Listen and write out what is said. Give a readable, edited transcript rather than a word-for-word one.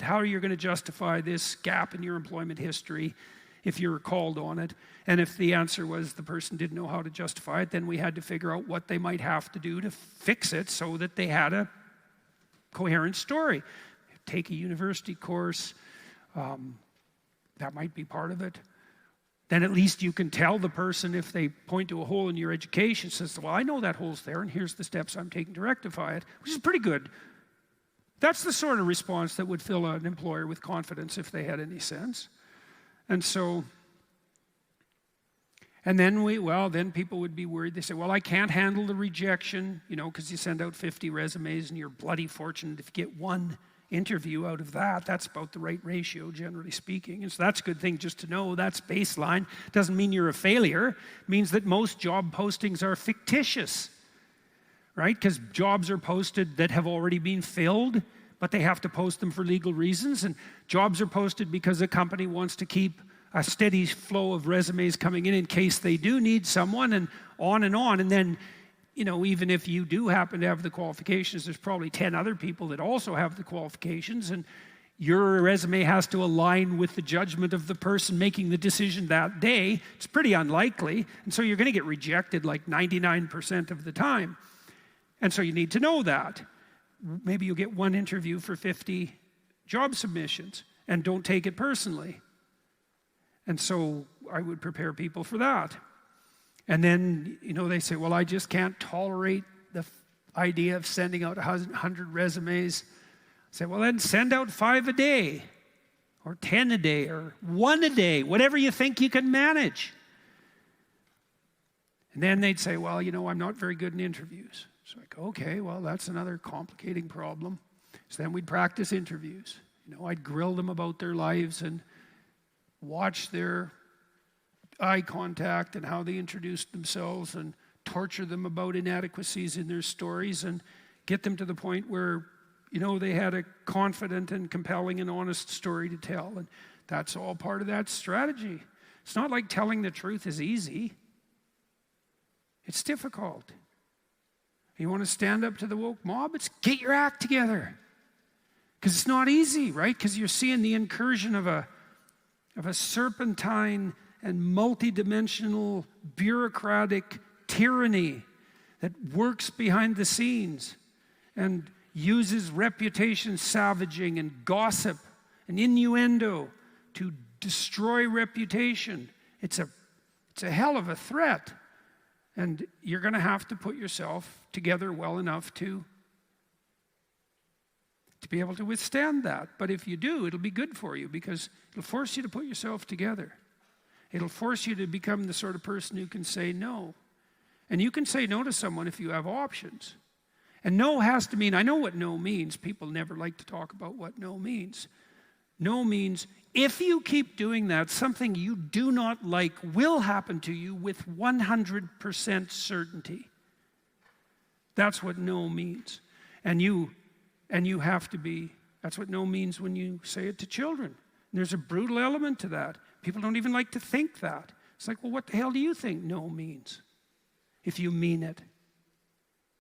how are you going to justify this gap in your employment history if you're called on it? And if the answer was the person didn't know how to justify it, then we had to figure out what they might have to do to fix it so that they had a coherent story. Take a university course, that might be part of it. Then at least you can tell the person, if they point to a hole in your education, says, well, I know that hole's there, and here's the steps I'm taking to rectify it, which is pretty good. That's the sort of response that would fill an employer with confidence if they had any sense. And so, and then then people would be worried. They say, well, I can't handle the rejection, because you send out 50 resumes and you're bloody fortunate if you get one interview out of that. That's about the right ratio, generally speaking. And so that's a good thing just to know. That's baseline. Doesn't mean you're a failure. It means that most job postings are fictitious, right? Because jobs are posted that have already been filled, but they have to post them for legal reasons. And jobs are posted because a company wants to keep a steady flow of resumes coming in case they do need someone, and on and on. And then, even if you do happen to have the qualifications, there's probably 10 other people that also have the qualifications, and your resume has to align with the judgment of the person making the decision that day. It's pretty unlikely, and so you're going to get rejected like 99% of the time. And so you need to know that. Maybe you'll get one interview for 50 job submissions, and don't take it personally. And so I would prepare people for that. And then, they say, well, I just can't tolerate the idea of sending out 100 resumes. I say, well, then send out 5 a day, or 10 a day, or 1 a day, whatever you think you can manage. And then they'd say, well, I'm not very good in interviews. So I go, okay, well, that's another complicating problem. So then we'd practice interviews. I'd grill them about their lives and watch their eye contact and how they introduced themselves, and torture them about inadequacies in their stories, and get them to the point where, they had a confident and compelling and honest story to tell. And that's all part of that strategy. It's not like telling the truth is easy. It's difficult. You want to stand up to the woke mob? It's get your act together. Because it's not easy, right? Because you're seeing the incursion of a serpentine and multidimensional bureaucratic tyranny that works behind the scenes and uses reputation savaging and gossip and innuendo to destroy reputation. It's a hell of a threat. And you're going to have to put yourself together well enough to be able to withstand that. But if you do, it'll be good for you, because it'll force you to put yourself together. It'll force you to become the sort of person who can say no. And you can say no to someone if you have options. And no has to mean, I know what no means. People never like to talk about what no means. No means, if you keep doing that, something you do not like will happen to you with 100% certainty. That's what no means. And you have to be, that's what no means when you say it to children. And there's a brutal element to that. People don't even like to think that. It's like, well, what the hell do you think no means if you mean it?